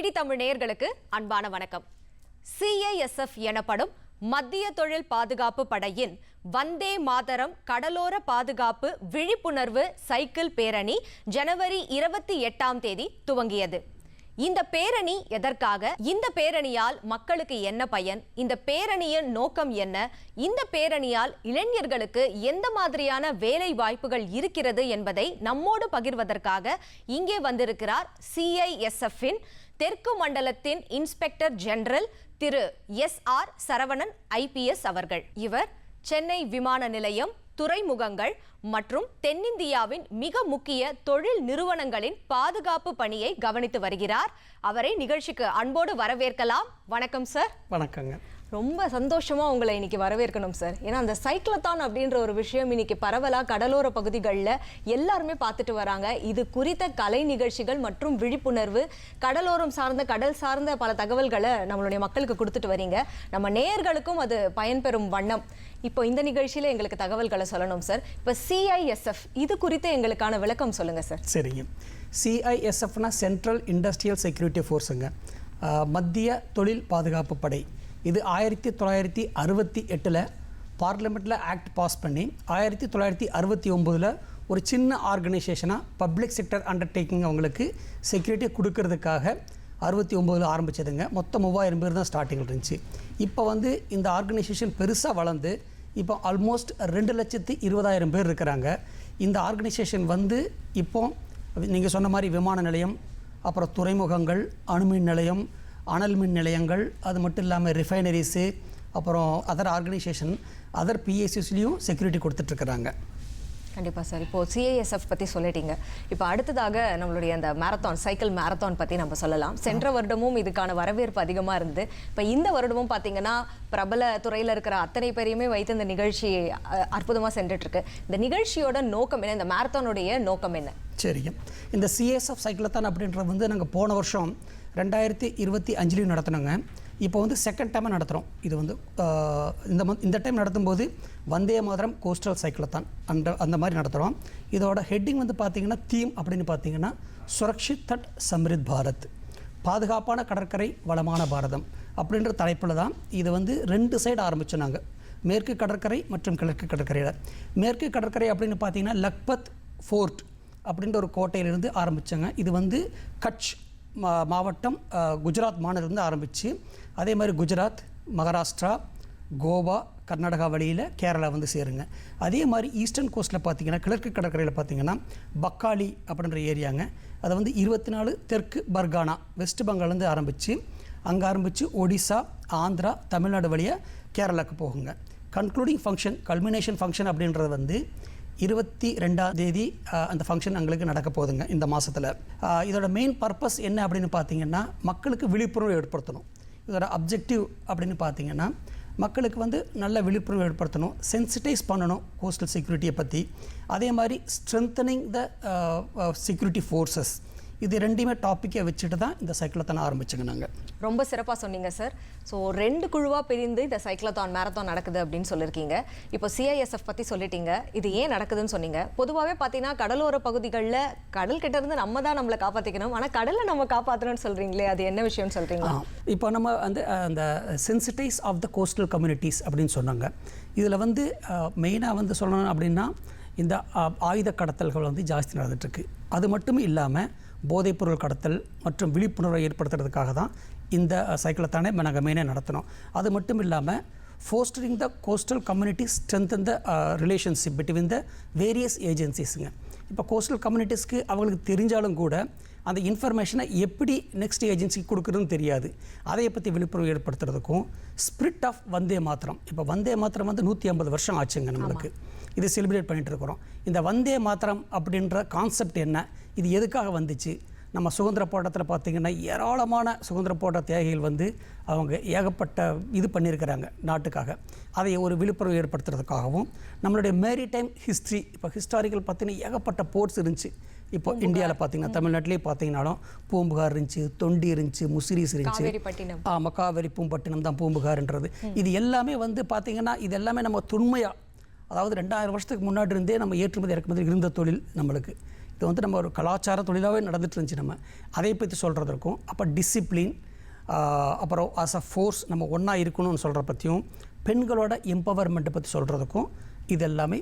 DD Tamil நேயர்களுக்கு அன்பான வணக்கம். CISF எனப்படும் மத்திய தொழில் பாதுகாப்பு படையின் வந்தே மாதரம் கடலோர பாதுகாப்பு விழிப்புணர்வு சைக்கிள் பேரணி ஜனவரி 28 துவங்கியது. இந்த பேரணி எதற்காக? இந்த பேரணியால் மக்களுக்கு என்ன பயன்? இந்த பேரணியின் நோக்கம் என்ன? இந்த பேரணியால் இளைஞர்களுக்கு எந்த மாதிரியான வேலை வாய்ப்புகள் இருக்கிறது என்பதை நம்மோடு பகிர்வதற்காக இங்கே வந்திருக்கிறார் CISF-இன் தெற்கு மண்டலத்தின் இன்ஸ்பெக்டர் ஜெனரல் திரு SR சரவணன் IPS அவர்கள். இவர் சென்னை விமான நிலையம், துறைமுகங்கள் மற்றும் தென்னிந்தியாவின் மிக முக்கிய தொழில் நிறுவனங்களின் பாதுகாப்பு பணியை கவனித்து வருகிறார். அவரை நிகழ்ச்சிக்கு அன்போடு வரவேற்கலாம். வணக்கம் சார். வணக்கங்க. ரொம்ப சந்தோஷமா உங்களை இன்னைக்கு வரவேற்கணும் சார். ஏன்னா அந்த சைக்ளத்தான் அப்படின்ற ஒரு விஷயம் இன்னைக்கு பரவலா கடலோர பகுதிகளில் எல்லாருமே பார்த்துட்டு வராங்க. இது குறித்த கலை நிகழ்ச்சிகள் மற்றும் விழிப்புணர்வு, கடலோரம் சார்ந்த கடல் சார்ந்த பல தகவல்களை நம்மளுடைய மக்களுக்கு கொடுத்துட்டு வரீங்க. நம்ம நேயர்களுக்கும் அது பயன்பெறும் வண்ணம் இப்போ இந்த நிகழ்ச்சியில எங்களுக்கு தகவல்களை சொல்லணும் சார். இப்போ CISF இது குறித்து எங்களுக்கான விளக்கம் சொல்லுங்க சார். சரிங்க. CISFனா சென்ட்ரல் இண்டஸ்ட்ரியல் செக்யூரிட்டி ஃபோர்ஸுங்க, மத்திய தொழில் பாதுகாப்பு படை. இது 1968 பார்லிமெண்ட்டில் ஆக்ட் பாஸ் பண்ணி 1969 ஒரு சின்ன ஆர்கனைசேஷனாக பப்ளிக் செக்டர் அண்டர்டேக்கிங் அவங்களுக்கு செக்யூரிட்டி கொடுக்கறதுக்காக 69 ஆரம்பித்ததுங்க. மொத்தம் 3000 பேர் தான் ஸ்டார்டிங்கில் இருந்துச்சு. இப்போ வந்து இந்த ஆர்கனைசேஷன் பெருசாக வளர்ந்து இப்போ ஆல்மோஸ்ட் 2,20,000 பேர் இருக்கிறாங்க. இந்த ஆர்கனைசேஷன் வந்து இப்போ நீங்கள் சொன்ன மாதிரி விமான நிலையம், அப்புறம் துறைமுகங்கள், அணுமின் நிலையம், அனல் மின் நிலையங்கள், அது மட்டும் இல்லாமல் ரிஃபைனரிஸு, அப்புறம் அதர் ஆர்கனைசேஷன், அதர் PSUஸ்லேயும் செக்யூரிட்டி கொடுத்துட்ருக்குறாங்க. கண்டிப்பாக சார். இப்போது CISF பற்றி சொல்லிட்டீங்க. இப்போ அடுத்ததாக நம்மளுடைய அந்த மேரத்தான், சைக்கிள் மேரத்தான் பற்றி நம்ம சொல்லலாம். சென்ற வருடமும் இதுக்கான வரவேற்பு அதிகமாக இருந்து, இப்போ இந்த வருடமும் பார்த்தீங்கன்னா பிரபல துறையில் இருக்கிற அத்தனை பேரையுமே வைத்து இந்த நிகழ்ச்சி அற்புதமாக சென்றுட்டுருக்கு. இந்த நிகழ்ச்சியோட நோக்கம் என்ன? இந்த மேரத்தானுடைய நோக்கம் என்ன? சரிங்க. இந்த CISF சைக்கிளத்தான் அப்படின்றது வந்து நாங்கள் போன வருஷம் 2025 நடத்தினோங்க. இப்போ வந்து செகண்ட் டைமாக நடத்துகிறோம். இது வந்து இந்த டைம் நடத்தும்போது வந்தே மாதரம் கோஸ்டல் சைக்கிளத்தான் அந்த மாதிரி நடத்துகிறோம். இதோட ஹெட்டிங் வந்து பார்த்திங்கன்னா தீம் அப்படின்னு பார்த்தீங்கன்னா சுரக்ஷித் தட் சம்ரித் பாரத், பாதுகாப்பான கடற்கரை வளமான பாரதம் அப்படின்ற தலைப்பில் தான் இது வந்து 2 சைடு ஆரம்பித்தோம் நாங்கள். மேற்கு கடற்கரை மற்றும் கிழக்கு கடற்கரையில். மேற்கு கடற்கரை அப்படின்னு பார்த்தீங்கன்னா லக்பத் ஃபோர்ட் அப்படின்ற ஒரு கோட்டையிலிருந்து ஆரம்பித்தோங்க. இது வந்து கட்ச் மாவட்டம் குஜராத் மாநிலத்திலிருந்து ஆரம்பித்து அதே மாதிரி குஜராத், மகாராஷ்டிரா, கோவா, கர்நாடகா வழியில் கேரளா வந்து சேருங்க. அதே மாதிரி ஈஸ்டர்ன் கோஸ்ட்டில் பார்த்திங்கன்னா கிழக்கு கடற்கரையில் பார்த்திங்கன்னா பக்காளி அப்படின்ற ஏரியாங்க. அதை வந்து 24 தெற்கு பர்கானா வெஸ்ட் பெங்கால்லேருந்து ஆரம்பித்து அங்கே ஆரம்பித்து ஒடிசா, ஆந்திரா, தமிழ்நாடு வழியாக கேரளாவுக்கு போகுங்க. கன்க்ளூடிங் ஃபங்க்ஷன், கல்மினேஷன் ஃபங்க்ஷன் அப்படின்றது வந்து 22 அந்த ஃபங்க்ஷன் எங்களுக்கு நடக்க போகுதுங்க இந்த மாதத்தில். இதோட மெயின் பர்பஸ் என்ன அப்படின்னு பார்த்தீங்கன்னா மக்களுக்கு விழிப்புணர்வு ஏற்படுத்தணும். இதோட அப்ஜெக்டிவ் அப்படின்னு பார்த்தீங்கன்னா மக்களுக்கு வந்து நல்ல விழிப்புணர்வு ஏற்படுத்தணும், சென்சிட்டைஸ் பண்ணணும் கோஸ்டல் செக்யூரிட்டியை பற்றி. அதே மாதிரி ஸ்ட்ரென்தனிங் த செக்யூரிட்டி ஃபோர்ஸஸ், இது ரெண்டுமே டாப்பிக்கை வச்சுட்டு தான் இந்த சைக்கிளத்தான் ஆரம்பிச்சுங்க நாங்கள். ரொம்ப சிறப்பாக சொன்னீங்க சார். ஸோ 2 குழுவாக பிரிந்து இந்த சைக்கிளத்தான் மேரத்தான் நடக்குது அப்படின்னு சொல்லியிருக்கீங்க. இப்போ CISF பற்றி சொல்லிட்டீங்க, இது ஏன் நடக்குதுன்னு சொன்னீங்க. பொதுவாகவே பார்த்தீங்கன்னா கடலோர பகுதிகளில் கடல் கிட்ட இருந்து நம்ம தான் நம்மளை காப்பாற்றிக்கணும், ஆனால் கடலில் நம்ம காப்பாற்றணும்னு சொல்கிறீங்களே, அது என்ன விஷயம்னு சொல்கிறீங்களா? இப்போ நம்ம வந்து அந்த sensitise of the coastal communities அப்படின்னு சொன்னாங்க. இதில் வந்து மெயினாக வந்து சொல்லணும் அப்படின்னா இந்த ஆயுத கடத்தல்கள் வந்து ஜாஸ்தி நடந்துகிட்ருக்கு. அது மட்டும் இல்லாமல் போதைப்பொருள் கடத்தல் மற்றும் விழிப்புணர்வை ஏற்படுத்துறதுக்காக தான் இந்த சைக்கிளத்தானே நாங்கள் மெயினாக நடத்தினோம். அது மட்டும் இல்லாமல் fostering the coastal communities strengthen the relationship between the various ஏஜென்சிஸுங்க. இப்போ கோஸ்டல் கம்யூனிட்டிஸ்க்கு அவங்களுக்கு தெரிஞ்சாலும் கூட அந்த இன்ஃபர்மேஷனை எப்படி நெக்ஸ்ட் ஏஜென்சிக்கு கொடுக்குறதுன்னு தெரியாது. அதை பற்றி விழிப்புணர்வு ஏற்படுத்துறதுக்கும் ஸ்பிரிட் ஆஃப் வந்தே மாத்திரம், இப்போ வந்தே மாத்திரம் வந்து 150 வருஷம் ஆச்சுங்க நம்மளுக்கு. இது செலிப்ரேட் பண்ணிகிட்டு இருக்கிறோம். இந்த வந்தே மாத்திரம் அப்படின்ற கான்செப்ட் என்ன, இது எதுக்காக வந்துச்சு? நம்ம சுதந்திர போராட்டத்தில் பார்த்திங்கன்னா ஏராளமான சுதந்திர போராட்ட தியாகிகள் வந்து அவங்க ஏகப்பட்ட இது பண்ணியிருக்கிறாங்க நாட்டுக்காக. அதை ஒரு விழிப்புணர்வு ஏற்படுத்துறதுக்காகவும் நம்மளுடைய மேரிடைம் ஹிஸ்ட்ரி, இப்போ ஹிஸ்டாரிக்கல் பார்த்திங்கன்னா ஏகப்பட்ட போர்ட்ஸ் இருந்துச்சு. இப்போ இந்தியாவில் பார்த்திங்கன்னா தமிழ்நாட்டிலே பார்த்திங்கனாலும் பூம்புகார் இருந்துச்சு, தொண்டி இருந்துச்சு, முசிறிஸ் இருந்துச்சு. ஆமாம், காவேரி பூம்பட்டினம் தான் பூம்புகார்ன்றது. இது எல்லாமே வந்து பார்த்திங்கன்னா இது எல்லாமே நம்ம தொன்மையாக, அதாவது 2000 வருஷத்துக்கு முன்னாடி இருந்தே நம்ம ஏற்றுமதி இறக்குமதி இருந்த தொழில் நம்மளுக்கு. இது வந்து நம்ம ஒரு கலாச்சார தொழிலாகவே நடந்துட்டு இருந்துச்சு. நம்ம அதை பற்றி சொல்கிறதுக்கும், அப்போ டிசிப்ளின், அப்புறம் ஆஸ் அ ஃபோர்ஸ் நம்ம ஒன்றா இருக்கணும்னு சொல்கிற பற்றியும், பெண்களோட எம்பவர்மெண்ட்டை பற்றி சொல்கிறதுக்கும், இது எல்லாமே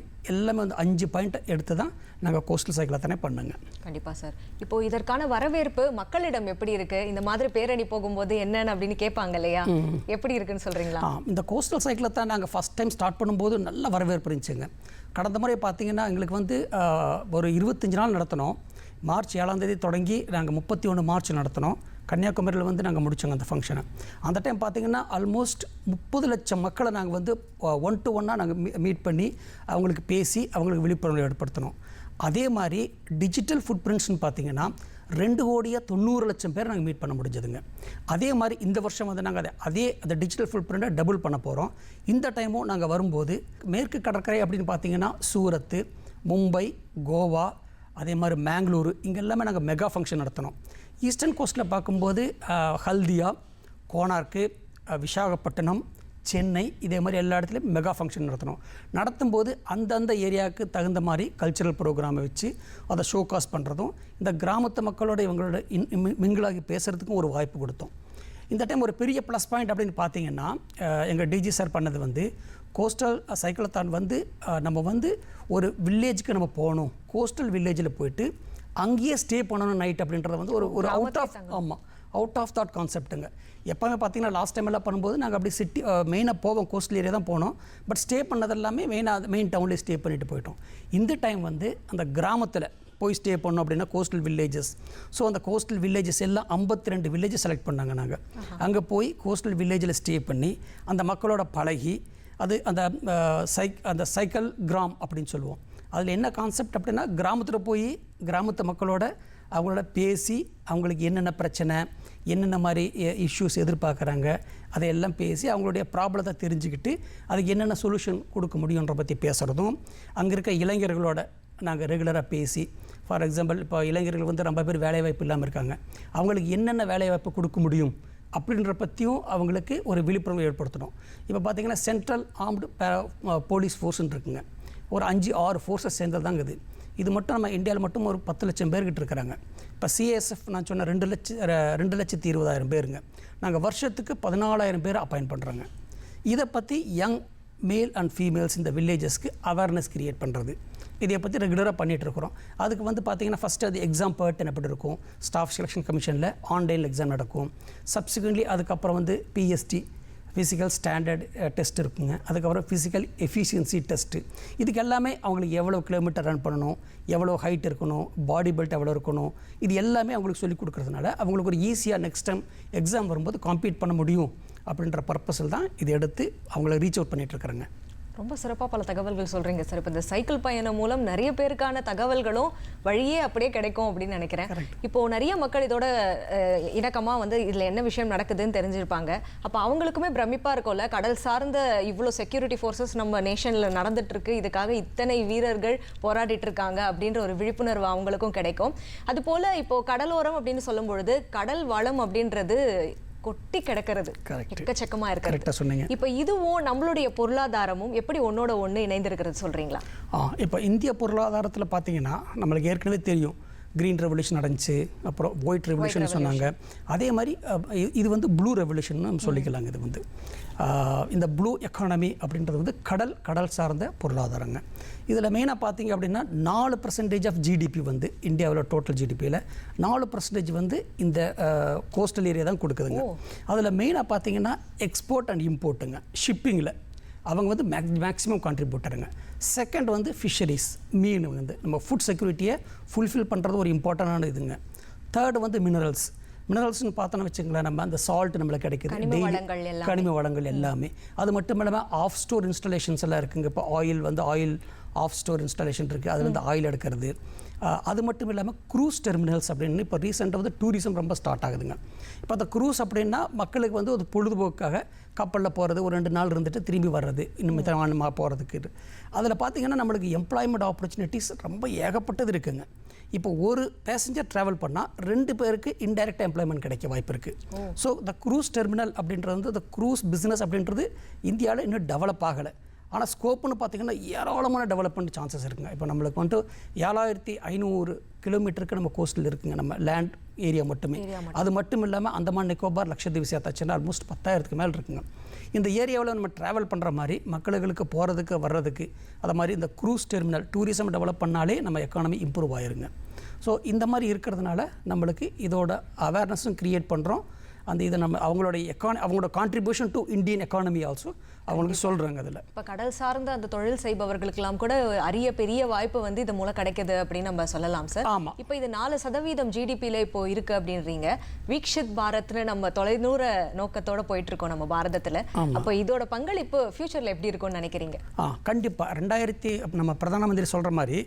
வந்து 5 பாயிண்ட் எடுத்து தான் நாங்கள் கோஸ்டல் சைக்கிளத்தானே பண்ணுங்க. கண்டிப்பாக சார். இப்போ இதற்கான வரவேற்பு மக்களிடம் எப்படி இருக்கு? இந்த மாதிரி பேரணி போகும்போது என்னன்னு அப்படின்னு கேட்பாங்க இல்லையா, எப்படி இருக்குன்னு சொல்றீங்களா? இந்த கோஸ்டல் சைக்கிளத்தான் நாங்கள் ஃபஸ்ட் டைம் ஸ்டார்ட் பண்ணும்போது நல்ல வரவேற்பு இருந்துச்சுங்க. கடந்த முறை பார்த்தீங்கன்னா எங்களுக்கு வந்து ஒரு 25 நாள் நடத்தினோம். மார்ச் 7ஆம் தேதி தொடங்கி நாங்கள் 31 மார்ச் நடத்தினோம். கன்னியாகுமரியில் வந்து நாங்கள் முடித்தோங்க அந்த ஃபங்க்ஷனை. அந்த டைம் பார்த்திங்கன்னா ஆல்மோஸ்ட் 30 லட்சம் மக்களை நாங்கள் வந்து 1-to-1 நாங்கள் மீட் பண்ணி அவங்களுக்கு பேசி அவங்களுக்கு விழிப்புணர்வு ஏற்படுத்தினோம். அதே மாதிரி டிஜிட்டல் ஃபுட் பிரிண்ட்ஸ்னு பார்த்திங்கன்னா 2,90,00,000 பேர் நாங்கள் மீட் பண்ண முடிஞ்சதுங்க. அதே மாதிரி இந்த வருஷம் வந்து நாங்கள் அந்த டிஜிட்டல் ஃபுட் பிரிண்ட்டை டபுள் பண்ண போகிறோம். இந்த டைமும் நாங்கள் வரும்போது மேற்கு கடற்கரை அப்படின்னு பார்த்திங்கன்னா சூரத்து, மும்பை, கோவா, அதே மாதிரி மேங்களூரு, இங்கே எல்லாமே நாங்கள் மெகா ஃபங்க்ஷன் நடத்தினோம். ஈஸ்டர்ன் கோஸ்ட்டில் பார்க்கும்போது ஹல்தியா, கோனார்க்கு, விசாகப்பட்டினம், சென்னை, இதே மாதிரி எல்லா இடத்துலையும் மெகா ஃபங்க்ஷன் நடத்தும்போது அந்தந்த ஏரியாவுக்கு தகுந்த மாதிரி கல்ச்சுரல் ப்ரோக்ராமை வச்சு அதை ஷோகாஸ் பண்ணுறதும், இந்த கிராமத்து மக்களோட இவங்களோட மிங்கிளாகி பேசுகிறதுக்கும் ஒரு வாய்ப்பு கொடுத்தோம். இந்த டைம் ஒரு பெரிய ப்ளஸ் பாயிண்ட் அப்படின்னு பார்த்தீங்கன்னா எங்கள் டிஜி சார் பண்ணது வந்து கோஸ்டல் சைக்கிளத்தான் வந்து நம்ம வந்து ஒரு வில்லேஜுக்கு நம்ம போகணும், கோஸ்டல் வில்லேஜில் போயிட்டு அங்கேயே ஸ்டே பண்ணணும் நைட் அப்படின்றது வந்து ஒரு அவுட் ஆஃப் தாட் கான்செப்ட்டுங்க. எப்போவுமே பார்த்தீங்கன்னா லாஸ்ட் டைம் எல்லாம் பண்ணும்போது நாங்கள் அப்படி சிட்டி மெயினாக போவோம், கோஸ்டல் ஏரியா தான் போனோம். பட் ஸ்டே பண்ணதெல்லாமே மெயின் டவுன்லேயே ஸ்டே பண்ணிட்டு போயிட்டோம். இந்த டைம் வந்து அந்த கிராமத்தில் போய் ஸ்டே பண்ணோம் அப்படின்னா கோஸ்டல் வில்லேஜஸ். ஸோ அந்த கோஸ்டல் வில்லேஜஸ் எல்லாம் 52 வில்லேஜஸ் செலக்ட் பண்ணாங்க. நாங்கள் அங்கே போய் கோஸ்டல் வில்லேஜில் ஸ்டே பண்ணி அந்த மக்களோட பழகி அது அந்த சைக்கிள் கிராம் அப்படின்னு சொல்லுவோம். அதில் என்ன கான்செப்ட் அப்படின்னா கிராமத்தில் போய் கிராமத்து மக்களோட அவங்களோட பேசி அவங்களுக்கு என்னென்ன பிரச்சனை, என்னென்ன மாதிரி இஷ்யூஸ் எதிர்பார்க்குறாங்க, அதையெல்லாம் பேசி அவங்களுடைய ப்ராப்ளத்தை தெரிஞ்சுக்கிட்டு அதுக்கு என்னென்ன சொல்யூஷன் கொடுக்க முடியுன்ற பற்றி பேசுகிறதும், அங்கே இருக்க இளைஞர்களோட நாங்கள் ரெகுலராக பேசி, ஃபார் எக்ஸாம்பிள் இப்போ இளைஞர்கள் வந்து ரொம்ப பேர் வேலைவாய்ப்பு இல்லாமல் இருக்காங்க, அவங்களுக்கு என்னென்ன வேலைவாய்ப்பு கொடுக்க முடியும் அப்படின்ற பற்றியும் அவங்களுக்கு ஒரு விழிப்புணர்வு ஏற்படுத்தணும். இப்போ பார்த்திங்கன்னா சென்ட்ரல் ஆர்ம்டு போலீஸ் ஃபோர்ஸ்ன்னு இருக்குங்க, ஒரு 5-6 ஃபோர்ஸஸ் சேர்ந்தது தாங்க இது மட்டும் நம்ம இந்தியாவில் மட்டும் ஒரு 10 லட்சம் பேர்கிட்ட இருக்கிறாங்க. இப்போ சிஎஸ்எஃப் நான் சொன்ன 2,20,000 பேருங்க. நாங்கள் வருஷத்துக்கு 14,000 பேர் அப்பாயின்ட் பண்ணுறோங்க. இதை பற்றி யங் மேல் அண்ட் ஃபீமேல்ஸ் இந்த வில்லேஜஸ்க்கு அவேர்னஸ் கிரியேட் பண்ணுறது, இதை பற்றி ரெகுலராக பண்ணிகிட்ருக்குறோம். அதுக்கு வந்து பார்த்திங்கன்னா ஃபஸ்ட்டு அது எக்ஸாம் பேர்ட் எப்படி இருக்கும், ஸ்டாஃப் செலெக்ஷன் கமிஷனில் ஆன்லைனில் எக்ஸாம் நடக்கும். சப்சிக்வெண்ட்லி அதுக்கப்புறம் வந்து பிஎஸ்டி ஃபிசிக்கல் ஸ்டாண்டர்ட் டெஸ்ட் இருக்குங்க. அதுக்கப்புறம் ஃபிசிக்கல் எஃபிஷியன்சி டெஸ்ட்டு. இதுக்கு எல்லாமே அவங்களுக்கு எவ்வளோ கிலோமீட்டர் ரன் பண்ணணும், எவ்வளோ ஹைட் இருக்கணும், பாடி பெல்ட் எவ்வளோ இருக்கணும், இது எல்லாமே அவங்களுக்கு சொல்லிக் கொடுக்குறதுனால அவங்களுக்கு ஒரு ஈஸியாக நெக்ஸ்ட் டைம் எக்ஸாம் வரும்போது காம்பீட் பண்ண முடியும் அப்படின்ற பர்பஸில் தான் இது எடுத்து அவங்கள ரீச் அவுட் பண்ணிகிட்ருக்குறேங்க. ரொம்ப சிறப்பாக பல தகவல்கள் சொல்கிறீங்க சார். இப்போ இந்த சைக்கிள் பயணம் மூலம் நிறைய பேருக்கான தகவல்களும் வழியே அப்படியே கிடைக்கும் அப்படின்னு நினைக்கிறேன். இப்போது நிறைய மக்கள் இதோட இணக்கமாக வந்து இதில் என்ன விஷயம் நடக்குதுன்னு தெரிஞ்சிருப்பாங்க. அப்போ அவங்களுக்குமே பிரமிப்பாக இருக்கும்ல, கடல் சார்ந்த இவ்வளோ செக்யூரிட்டி ஃபோர்ஸஸ் நம்ம நேஷனில் நடந்துட்டுருக்கு, இதுக்காக இத்தனை வீரர்கள் போராடிட்டு இருக்காங்க அப்படின்ற ஒரு விழிப்புணர்வு அவங்களுக்கும் கிடைக்கும். அதுபோல் இப்போது கடலோரம் அப்படின்னு சொல்லும் பொழுது கடல் வளம் அப்படின்றது கொட்டி கிடக்கிறது, எக்கச்சக்கமா இருக்கு. இப்போ இதுவும் நம்மளுடைய பொருளாதாரமும் எப்படி ஒன்னோட ஒன்று இணைந்திருக்கிறது சொல்றீங்களா? இப்போ இந்திய பொருளாதாரத்தில் பார்த்தீங்கன்னா நம்மளுக்கு ஏற்கனவே தெரியும், க்ரீன் ரெவல்யூஷன் நடந்துச்சு, அப்புறம் ஒயிட் ரெவல்யூஷன் சொன்னாங்க. அதே மாதிரி இது வந்து ப்ளூ ரெவல்யூஷன் நம்ம சொல்லிக்கலாங்க. இது வந்து இந்த ப்ளூ எக்கானமி அப்படின்றது வந்து கடல் சார்ந்த பொருளாதாரங்க. இதில் மெயினாக பார்த்தீங்க அப்படின்னா 4% ஆஃப் ஜிடிபி வந்து இந்தியாவில் டோட்டல் ஜிடிபியில் 4% வந்து இந்த கோஸ்டல் ஏரியா தான் கொடுக்குதுங்க. அதில் மெயினாக பார்த்தீங்கன்னா எக்ஸ்போர்ட் அண்ட் இம்போர்ட்டுங்க, ஷிப்பிங்கில் அவங்க வந்து மேக்ஸிமம் கான்ட்ரிபியூட்டருங்க. செகண்ட் வந்து ஃபிஷரிஸ், மீன் வந்து நம்ம ஃபுட் செக்யூரிட்டியை ஃபுல்ஃபில் பண்ணுறது ஒரு இம்பார்ட்டண்டான இதுங்க. தேர்டு வந்து மினரல்ஸ்னு பார்த்தோன்னு வச்சுங்களேன், நம்ம அந்த சால்ட் நம்மளுக்கு கிடைக்குது, கனிம வளங்கள் எல்லாமே. அது மட்டும் இல்லாமல் ஆஃப் ஸ்டோர் இன்ஸ்டாலேஷன்ஸ் எல்லாம் இருக்குங்க. இப்போ ஆயில் ஆஃப் ஸ்டோர் இன்ஸ்டாலேஷன் இருக்குது, அதில் வந்து ஆயில் எடுக்கிறது. அது மட்டும் இல்லாமல் க்ரூஸ் டெர்மினல்ஸ் அப்படின்னு இப்போ ரீசெண்டாக வந்து டூரிசம் ரொம்ப ஸ்டார்ட் ஆகுதுங்க. இப்போ அந்த க்ரூஸ் அப்படின்னா மக்களுக்கு வந்து ஒரு பொழுதுபோக்காக கப்பலில் போகிறது, ஒரு 2 நாள் இருந்துட்டு திரும்பி வர்றது, இன்னும் மிதமானமாக போகிறதுக்கு. அதில் பார்த்திங்கன்னா நம்மளுக்கு எம்ப்ளாய்மெண்ட் ஆப்பர்ச்சுனிட்டிஸ் ரொம்ப ஏகப்பட்டது இருக்குங்க. இப்போ ஒரு பேசஞ்சர் ட்ராவல் பண்ணால் 2 பேருக்கு இன்டைரக்டாக எம்ப்ளாய்மெண்ட் கிடைக்க வாய்ப்பு இருக்குது. ஸோ த க்ரூஸ் டெர்மினல் அப்படின்றது வந்து த க்ரூஸ் பிஸ்னஸ் அப்படின்றது இந்தியாவில் இன்னும் டெவலப் ஆகலை. ஆனால் ஸ்கோப்புன்னு பார்த்தீங்கன்னா ஏராளமான டெவலப்மெண்ட் சான்சஸ் இருக்குங்க. இப்போ நம்மளுக்கு வந்துட்டு 7500 கிலோமீட்டருக்கு நம்ம கோஸ்டில் இருக்குங்க, நம்ம லேண்ட் ஏரியா மட்டுமே. அது மட்டும் இல்லாமல் அந்தமான் நிக்கோபார் லட்சத்தீவு சேர்த்தாச்சுன்னா ஆல்மோஸ்ட் 10,000க்கு மேலே இருக்குங்க. இந்த ஏரியாவில் நம்ம ட்ராவல் பண்ணுற மாதிரி மக்களுக்கு போகிறதுக்கு வர்றதுக்கு அது மாதிரி இந்த க்ரூஸ் டெர்மினல் டூரிசம் டெவலப் பண்ணாலே நம்ம எக்கானமி இம்ப்ரூவ் ஆயிருங்க. ஸோ இந்த மாதிரி இருக்கிறதுனால நம்மளுக்கு இதோட அவேர்னஸும் க்ரியேட் பண்ணுறோம். அந்த இதை நம்ம அவங்களோட contribution to Indian economy also அவங்களுக்கு சொல்கிறாங்க. அதில் இப்போ கடல் சார்ந்த அந்த தொழில் செய்பவர்களுக்கெல்லாம் கூட அரிய பெரிய வாய்ப்பு வந்து இது மூலம் கிடைக்குது அப்படின்னு நம்ம சொல்லலாம் சார். ஆமாம். இப்போ இது 4% ஜிடிபியில் இப்போ இருக்குது அப்படின்றீங்க. வீக்ஷித் பாரத்னு நம்ம தொலைதூர நோக்கத்தோட போயிட்டு இருக்கோம் நம்ம பாரதத்தில். அப்போ இதோட பங்களிப்பு ஃபியூச்சரில் எப்படி இருக்கும்னு நினைக்கிறீங்க? கண்டிப்பாக நம்ம பிரதம மந்திரி சொல்கிற மாதிரி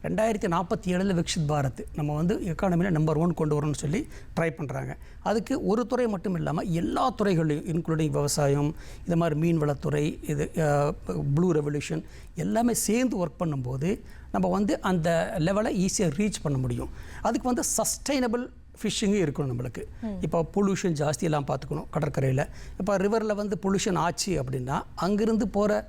2047 விக்ஷித் பாரத் நம்ம வந்து எக்கானமியில் நம்பர் 1 கொண்டு வரணும்னு சொல்லி ட்ரை பண்ணுறாங்க. அதுக்கு ஒரு துறை மட்டும் இல்லாமல் எல்லா துறைகளையும் இன்க்ளூடிங் விவசாயம், இது மாதிரி மீன் வளத்துறை, இது ப்ளூ ரெவல்யூஷன் எல்லாமே சேர்ந்து ஒர்க் பண்ணும்போது நம்ம வந்து அந்த லெவலை ஈஸியாக ரீச் பண்ண முடியும். அதுக்கு வந்து சஸ்டைனபிள் ஃபிஷ்ஷிங்கும் இருக்கணும் நம்மளுக்கு. இப்போ பொல்யூஷன் ஜாஸ்தியெல்லாம் பார்த்துக்கணும். கடற்கரையில் இப்போ ரிவரில் வந்து பொல்யூஷன் ஆச்சு அப்படின்னா அங்கேருந்து போகிற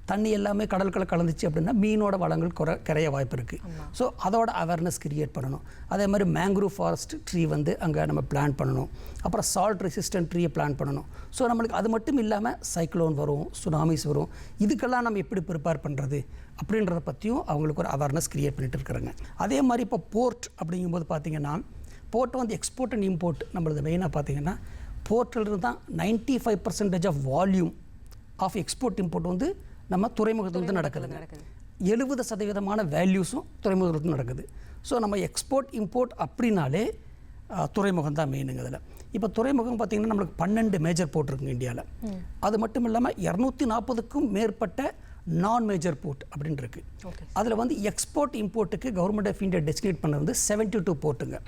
தண்ணி எல்லாமே கடற்கரை கலந்துச்சு அப்படின்னா மீனோட வளங்கள் கரைய வாய்ப்பு இருக்குது. ஸோ அதோட அவேர்னஸ் கிரியேட் பண்ணணும். அதே மாதிரி மேங்க்ரூவ் ஃபாரஸ்ட் ட்ரீ வந்து அங்கே நம்ம பிளான் பண்ணணும். அப்புறம் சால்ட் ரெசிஸ்டன்ட் ட்ரீயை பிளான் பண்ணணும். ஸோ நம்மளுக்கு அது மட்டும் இல்லாமல் சைக்ளோன் வரும், சுனாமிஸ் வரும், இதுக்கெல்லாம் நம்ம எப்படி ப்ரிப்பேர் பண்ணுறது அப்படின்றத பற்றியும் அவங்களுக்கு ஒரு அவேர்னஸ் கிரியேட் பண்ணிட்டு இருக்கிறாங்க. அதே மாதிரி இப்போ போர்ட் அப்படிங்கும்போது பார்த்திங்கன்னா போர்ட் வந்து எக்ஸ்போர்ட் அண்ட் இம்போர்ட் நம்மளது மெயினாக பார்த்திங்கன்னா போர்ட்டிலிருந்து தான் 95% of volume of export import வந்து நம்ம துறைமுகத்துலேருந்து நடக்குதுங்க. 70% வேல்யூஸும் துறைமுகத்துலேருந்து நடக்குது. ஸோ நம்ம எக்ஸ்போர்ட் இம்போர்ட் அப்படின்னாலே துறைமுகம் தான் மெயினுங்க. அதில் இப்போ துறைமுகம் பார்த்திங்கன்னா நம்மளுக்கு 12 மேஜர் போர்ட் இருக்குங்க இந்தியாவில். அது மட்டும் இல்லாமல் 240க்கும் மேற்பட்ட நான் மேஜர் போர்ட் அப்படின்னு இருக்குது. அதில் வந்து எக்ஸ்போர்ட் இம்போர்ட்டுக்கு கவர்மெண்ட் ஆஃப் இந்தியா டெசிக்னேட் பண்ணது வந்து 72 போர்ட்டுங்க.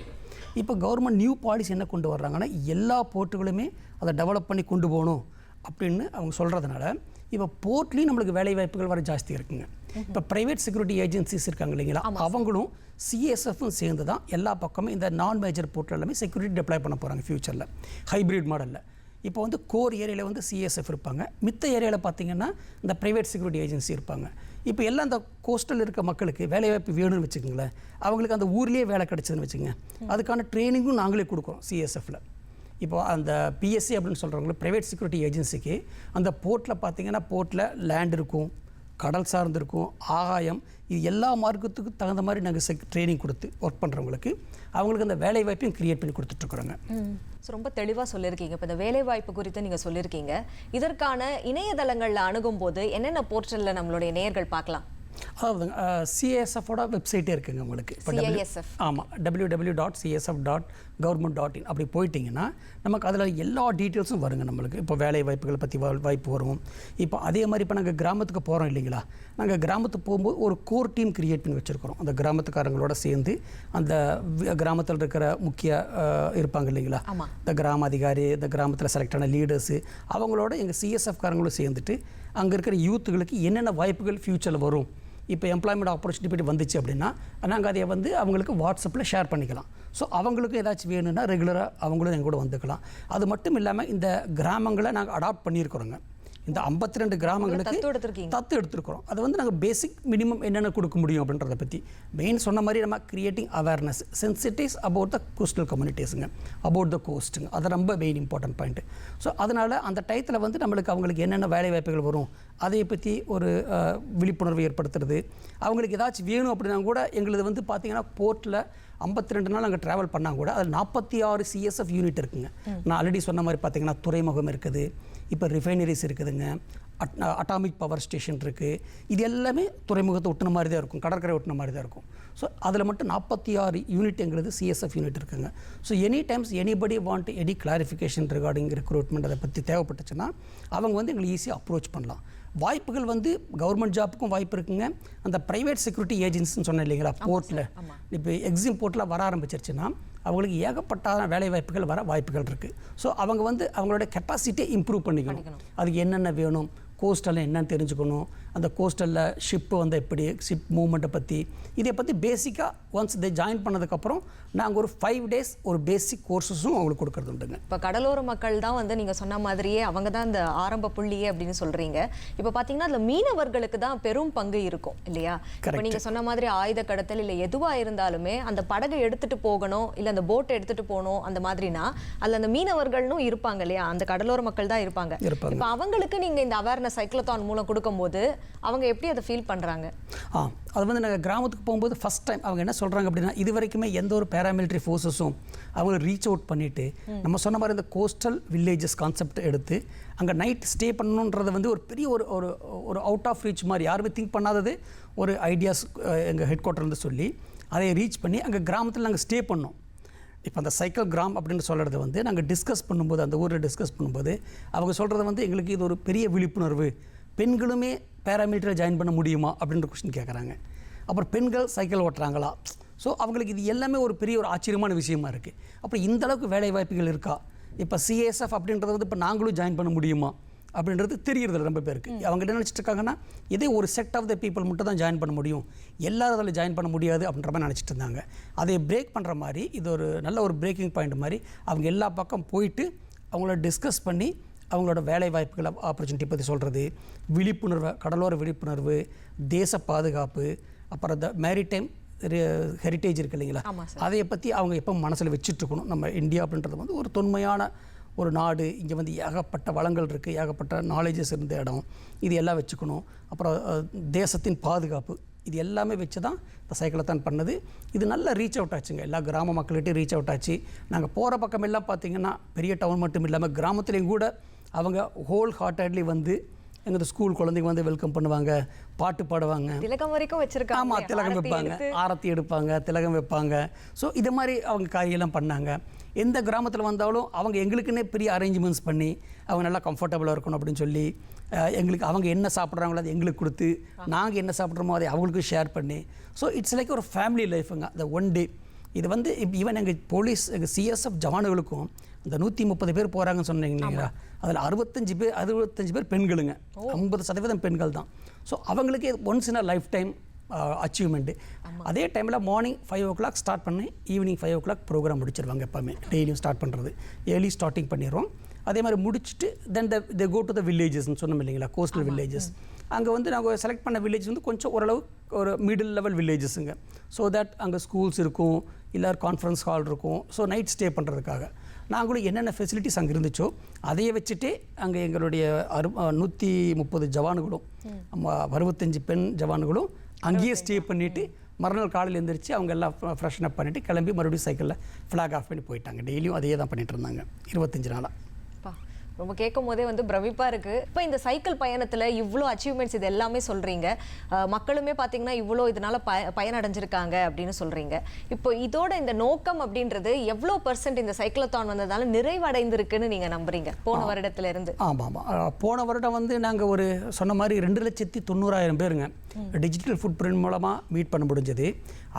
இப்போ கவர்மெண்ட் நியூ பாலிசி என்ன கொண்டு வர்றாங்கன்னா எல்லா போர்ட்டுகளுமே அதை டெவலப் பண்ணி கொண்டு போகணும் அப்படின்னு அவங்க சொல்கிறதுனால இப்போ போர்ட்லேயும் நம்மளுக்கு வேலை வாய்ப்புகள் வர ஜாஸ்தி இருக்குங்க. இப்போ ப்ரைவேட் செக்யூரிட்டி ஏஜென்சிஸ் இருக்காங்க இல்லைங்களா, அவங்களும் சிஎஸ்எஃப்பும் சேர்ந்து தான் எல்லா பக்கமும் இந்த நான் மேஜர் போர்ட்டில் எல்லாமே செக்யூரிட்டி டெப்ளை பண்ண போகிறாங்க ஃபியூச்சரில் ஹைப்ரிட் மாடலில். இப்போ வந்து கோர் ஏரியாவில் வந்து சிஎஸ்எஃப் இருப்பாங்க, மித்த ஏரியாவில் பார்த்திங்கன்னா இந்த ப்ரைவேட் செக்யூரிட்டி ஏஜென்சி இருப்பாங்க. இப்போ எல்லாம் அந்த கோஸ்டல் இருக்க மக்களுக்கு வேலைவாய்ப்பு வேணும்னு வச்சுக்கோங்களேன், அவங்களுக்கு அந்த ஊர்லேயே வேலை கிடச்சதுன்னு வச்சுங்க, அதுக்கான ட்ரைனிங்கும் நாங்களே கொடுக்குறோம் சிஎஸ்எஃப்பில். இப்போ அந்த பிஎஸ்சி அப்படின்னு சொல்கிறவங்களுக்கு ப்ரைவேட் செக்யூரிட்டி ஏஜென்சிக்கு அந்த போர்ட்டில் பார்த்திங்கன்னா போர்ட்டில் லேண்ட் இருக்கும், கடல் சார்ந்து இருக்கும், ஆகாயம், இது எல்லா மார்க்கத்துக்கும் தகுந்த மாதிரி நாங்கள் ட்ரைனிங் கொடுத்து ஒர்க் பண்ணுறவங்களுக்கு அவங்களுக்கு அந்த வேலை வாய்ப்பையும் கிரியேட் பண்ணி கொடுத்துட்ருக்குறோங்க. ஸோ ரொம்ப தெளிவாக சொல்லியிருக்கீங்க. இப்போ இந்த வேலை வாய்ப்பு குறித்து நீங்கள் சொல்லியிருக்கீங்க. இதற்கான இணையதளங்களில் அணுகும் போது என்னென்ன போர்ட்டலில் நம்மளுடைய நேயர்கள் பார்க்கலாம்? அதாவது சிஎஸ்எஃபோட வெப்சைட்டே இருக்குங்க உங்களுக்கு. இப்போ ஆமாம், www.csf.government.in அப்படி போயிட்டிங்கன்னா நமக்கு அதில் எல்லா டீட்டெயில்ஸும் வருங்க நம்மளுக்கு. இப்போ வேலை வாய்ப்புகளை பற்றி வாய்ப்பு வரும். இப்போ அதே மாதிரி இப்போ நாங்கள் கிராமத்துக்கு போகிறோம் இல்லைங்களா, நாங்கள் கிராமத்துக்கு போகும்போது ஒரு கோர் டீம் கிரியேட் பண்ணி வச்சுருக்கிறோம். அந்த கிராமத்துக்காரங்களோட சேர்ந்து அந்த கிராமத்தில் இருக்கிற முக்கிய இருப்பாங்க இல்லைங்களா, இந்த கிராம அதிகாரி, இந்த கிராமத்தில் செலக்டான லீடர்ஸு, அவங்களோட எங்கள் சிஎஸ்எஃப்காரங்களும் சேர்ந்துட்டு அங்கே இருக்கிற யூத்துகளுக்கு என்னென்ன வாய்ப்புகள் ஃப்யூச்சரில் வரும், இப்போ எம்ப்ளாய்மெண்ட் ஆப்பர்ச்சுனிட்டி வந்துச்சு அப்படின்னா நாங்கள் அதை வந்து அவங்களுக்கு வாட்ஸ்அப்பில் ஷேர் பண்ணிக்கலாம். ஸோ அவங்களுக்கு ஏதாச்சும் வேணும்னா ரெகுலராக அவங்களும் எங்க கூட வந்துக்கலாம். அது மட்டும் இல்லாமல் இந்த கிராமங்களை நாங்கள் அடாப்ட் பண்ணியிருக்கிறோங்க. இந்த 52 கிராமங்களுக்கு தத்து எடுத்துருக்கிறோம். அது வந்து நாங்கள் பேசிக் மினிமம் என்னென்ன கொடுக்க முடியும் அப்படின்றத பற்றி மெயின் சொன்ன மாதிரி நம்ம creating awareness, sensitives about the coastal கம்யூனிட்டிஸுங்க, அபவுட் த கோஸ்ட்டுங்க, அது ரொம்ப மெயின் இம்பார்ட்டன்ட் பாயிண்ட்டு. ஸோ அதனால் அந்த டயத்தில் வந்து நம்மளுக்கு அவங்களுக்கு என்னென்ன வேலை வாய்ப்புகள் வரும் அதை பற்றி ஒரு விழிப்புணர்வு ஏற்படுத்துறது, அவங்களுக்கு ஏதாச்சும் வேணும் அப்படின்னா கூட எங்களுக்கு வந்து பார்த்திங்கன்னா போர்ட்டில் 52 நாள் அங்கே ட்ராவல் பண்ணால் கூட அதில் 46 சிஎஸ்எஃப் யூனிட் இருக்குங்க. நான் ஆல்ரெடி சொன்ன மாதிரி பார்த்திங்கன்னா துறைமுகம் இருக்குது, இப்போ ரிஃபைனரிஸ் இருக்குதுங்க, அட்டாமிக் பவர் ஸ்டேஷன் இருக்குது. இது எல்லாமே துறைமுகத்தை ஒட்டின மாதிரி தான் இருக்கும், கடற்கரை ஒட்டின மாதிரி தான் இருக்கும். ஸோ அதில் மட்டும் 46 யூனிட் எங்களுக்கு சிஎஸ்எஃப் யூனிட் இருக்குங்க. So any times anybody want any clarification regarding recruitment அதை பற்றி தேவைப்பட்டுச்சுன்னா அவங்க வந்து எங்களுக்கு ஈஸியாக அப்ரோச் பண்ணலாம். வாய்ப்புகள் வந்து கவர்மெண்ட் ஜாப்புக்கும் வாய்ப்பு இருக்குங்க. அந்த ப்ரைவேட் செக்யூரிட்டி ஏஜென்சின்னு சொன்னேன் இல்லைங்களா, போர்ட்டில் இப்போ எக்ஸிம் போர்ட்டில் வர ஆரம்பிச்சிருச்சுன்னா அவங்களுக்கு ஏகப்பட்ட வேலை வாய்ப்புகள் வர வாய்ப்புகள் இருக்குது. ஸோ அவங்க வந்து அவங்களோட கெப்பாசிட்டியை இம்ப்ரூவ் பண்ணிக்கணும். அதுக்கு என்னென்ன வேணும், கோஸ்டெல்லாம் என்னென்னு தெரிஞ்சுக்கணும், அந்த கோஸ்டலில் ஷிப்பு வந்து எப்படி ஷிப் மூவ்மெண்ட்டை பற்றி இதை பற்றி பேசிக்காக ஒன்ஸ் இதை ஜாயின் பண்ணதுக்கப்புறம் நாங்கள் ஒரு 5 days ஒரு பேசிக் கோர்ஸஸும் அவங்களுக்கு கொடுக்குறது உண்டுங்க. இப்போ கடலோர மக்கள் தான் வந்து நீங்கள் சொன்ன மாதிரியே அவங்க தான் இந்த ஆரம்ப புள்ளியே அப்படின்னு சொல்கிறீங்க. இப்போ பார்த்தீங்கன்னா அதில் மீனவர்களுக்கு தான் பெரும் பங்கு இருக்கும் இல்லையா? இப்போ நீங்கள் சொன்ன மாதிரி ஆயுத கடத்தல் இல்லை எதுவாக இருந்தாலுமே அந்த படகை எடுத்துகிட்டு போகணும் இல்லை அந்த போட்டை எடுத்துகிட்டு போகணும் அந்த மாதிரினா அதில் அந்த மீனவர்களும் இருப்பாங்க இல்லையா? அந்த கடலோர மக்கள் தான் இருப்பாங்க. இப்போ அவங்களுக்கு நீங்கள் இந்த அவேர்னஸ் சைக்ளோத்தான் மூலம் கொடுக்கும்போது அவங்க எப்படி அதை ஃபீல் பண்ணுறாங்க? அது வந்து நாங்கள் கிராமத்துக்கு போகும்போது ஃபஸ்ட் டைம் அவங்க என்ன சொல்கிறாங்க அப்படின்னா, இது வரைக்குமே எந்த ஒரு பேராமிலிட்ரி ஃபோர்ஸஸும் அவங்க ரீச் அவுட் பண்ணிவிட்டு நம்ம சொன்ன மாதிரி இந்த கோஸ்டல் வில்லேஜஸ் கான்செப்ட் எடுத்து அங்கே நைட் ஸ்டே பண்ணணுன்றது வந்து ஒரு பெரிய ஒரு ஒரு ஒரு அவுட் ஆஃப் ரீச் மாதிரி யாருமே திங்க் பண்ணாதது ஒரு ஐடியாஸ் எங்கள் ஹெட் குவார்ட்டர்லேருந்து சொல்லி அதை ரீச் பண்ணி அங்கே கிராமத்தில் நாங்கள் ஸ்டே பண்ணோம். இப்போ அந்த சைக்கிள் கிராம் அப்படின்னு சொல்கிறது வந்து நாங்கள் டிஸ்கஸ் பண்ணும்போது அந்த ஊரில் டிஸ்கஸ் பண்ணும்போது அவங்க சொல்கிறது வந்து எங்களுக்கு இது ஒரு பெரிய விழிப்புணர்வு, பெண்களுமே பேராமிலிட்டரியில் ஜாயின் பண்ண முடியுமா அப்படின்ற கொஸ்டின் கேட்குறாங்க. அப்புறம் பெண்கள் சைக்கிள் ஓட்டுறாங்களா? ஸோ அவங்களுக்கு இது எல்லாமே ஒரு பெரிய ஒரு ஆச்சரியமான விஷயமா இருக்குது. அப்புறம் இந்த அளவுக்கு வேலை வாய்ப்புகள் இருக்கா? இப்போ சிஎஸ்எஃப் அப்படின்றது வந்து இப்போ நாங்களும் ஜாயின் பண்ண முடியுமா அப்படின்றது தெரியறதில்ல ரொம்ப பேருக்கு. அவங்க என்ன நினச்சிட்டு இருக்காங்கன்னா இதே ஒரு செட் ஆஃப் த பீப்புள் மட்டும் தான் ஜாயின் பண்ண முடியும், எல்லாரும் அதில் ஜாயின் பண்ண முடியாது அப்படின்ற மாதிரி நினச்சிட்டு இருந்தாங்க. அதை பிரேக் பண்ணுற மாதிரி இது ஒரு நல்ல ஒரு பிரேக்கிங் பாயிண்ட் மாதிரி அவங்க எல்லா பக்கம் போயிட்டு அவங்கள டிஸ்கஸ் பண்ணி அவங்களோட வேலை வாய்ப்புகள் ஆப்பர்ச்சுனிட்டி பற்றி சொல்கிறது, விழிப்புணர்வு, கடலோர விழிப்புணர்வு, தேச பாதுகாப்பு, அப்புறம் இந்த மேரிடைம் ஹெரிட்டேஜ் இருக்குது இல்லைங்களா, அதை பற்றி அவங்க எப்போ மனசில் வச்சுட்ருக்கணும். நம்ம இந்தியா அப்படின்றது வந்து ஒரு தொன்மையான ஒரு நாடு, இங்கே வந்து ஏகப்பட்ட வளங்கள் இருக்குது, ஏகப்பட்ட நாலேஜஸ் இருந்த இடம், இது எல்லாம் வச்சுக்கணும். அப்புறம் தேசத்தின் பாதுகாப்பு, இது எல்லாமே வச்சு தான் இந்த சைக்கிளத்தான் பண்ணது. இது நல்லா ரீச் அவுட் ஆச்சுங்க, எல்லா கிராம மக்கள்கிட்டையும் ரீச் அவுட் ஆச்சு. நாங்கள் போகிற பக்கம் எல்லாம் பார்த்திங்கன்னா பெரிய டவுன் மட்டும் இல்லாமல் கிராமத்துலேயும் கூட அவங்க ஹோல் ஹார்ட்டட்லி வந்து எங்கள் ஸ்கூல் குழந்தைங்க வந்து வெல்கம் பண்ணுவாங்க, பாட்டு பாடுவாங்க, திலகம் வரைக்கும் வச்சுருக்காங்க. ஆமாம், திலகம் வைப்பாங்க, ஆரத்தி எடுப்பாங்க, திலகம் வைப்பாங்க. ஸோ இது மாதிரி அவங்க காரியெல்லாம் பண்ணாங்க. எந்த கிராமத்தில் வந்தாலும் அவங்க எங்களுக்குன்னே பெரிய அரேஞ்ச்மெண்ட்ஸ் பண்ணி அவங்க நல்லா கம்ஃபர்டபுளாக இருக்கணும் அப்படின்னு சொல்லி எங்களுக்கு அவங்க என்ன சாப்பிட்றாங்களோ அதை எங்களுக்கு கொடுத்து நாங்கள் என்ன சாப்பிட்றோமோ அதை அவங்களுக்கு ஷேர் பண்ணி, ஸோ இட்ஸ் லைக் ஒரு ஃபேமிலி லைஃபுங்க அந்த ஒன் டே. இது வந்து ஈவன் எங்கள் போலீஸ் எங்கள் சிஎஸ்எஃப் ஜவானுகளுக்கும் அந்த 130 பேர் போகிறாங்கன்னு சொன்னீங்க இல்லைங்களா, அதில் 65 பேர் பெண்களுங்க, 50% பெண்கள் தான். ஸோ அவங்களுக்கு once in a life time achievement. அதே டைமில் மார்னிங் 5 o'clock ஸ்டார்ட் பண்ணி ஈவினிங் 5 o'clock ப்ரோக்ராம் முடிச்சிருவாங்க. எப்போவுமே டெய்லியும் ஸ்டார்ட் பண்ணுறது ஏர்லி ஸ்டார்டிங் பண்ணிடுவோம். அதே மாதிரி முடிச்சுட்டு தென் த கோ டு த வில்லேஜஸ்ன்னு சொன்னோம் இல்லைங்களா, கோஸ்டல் வில்லேஜஸ். அங்கே வந்து நாங்கள் செலக்ட் பண்ண வில்லேஜ் வந்து கொஞ்சம் ஓரளவு ஒரு மிடில் லெவல் வில்லேஜஸுங்க. ஸோ தட் அங்கே ஸ்கூல்ஸ் இருக்கும், இல்லை கான்ஃபரன்ஸ் ஹால் இருக்கும். ஸோ நைட் ஸ்டே பண்ணுறதுக்காக நாங்களும் என்னென்ன ஃபெசிலிட்டிஸ் அங்கே இருந்துச்சோ அதையே வச்சுட்டே அங்கே எங்களுடைய 130 ஜவான்களும் 65 பெண் ஜவான்களும் அங்கேயே ஸ்டே பண்ணிவிட்டு மறுநாள் காலையில் எழுந்திரிச்சு அவங்க எல்லாம் ஃப்ரெஷ்ன் அப் பண்ணிவிட்டு கிளம்பி மறுபடியும் சைக்கிளில் ஃப்ளாக் ஆஃப் பண்ணி போயிட்டாங்க. டெய்லியும் அதையே தான் பண்ணிட்டு இருந்தாங்க 25 நாளாக. ரொம்ப கேட்கும் போதே வந்து பிரமிப்பாக இருக்குது. இப்போ இந்த சைக்கிள் பயணத்தில் இவ்வளோ அச்சீவ்மெண்ட்ஸ் இது எல்லாமே சொல்கிறீங்க, மக்களுமே பார்த்தீங்கன்னா இவ்வளோ இதனால் பயனடைஞ்சிருக்காங்க அப்படின்னு சொல்கிறீங்க. இப்போ இதோட இந்த நோக்கம் அப்படின்றது எவ்வளோ % இந்த சைக்கிளத்தான் வந்ததால நிறைவடைந்திருக்குன்னு நீங்கள் நம்புறீங்க போன வருடத்துலேருந்து? ஆமாம், போன வருடம் வந்து நாங்கள் ஒரு சொன்ன மாதிரி 2,90,000 பேருங்க டிஜிட்டல் ஃபுட் பிரிண்ட் மூலமாக மீட் பண்ண முடிஞ்சது.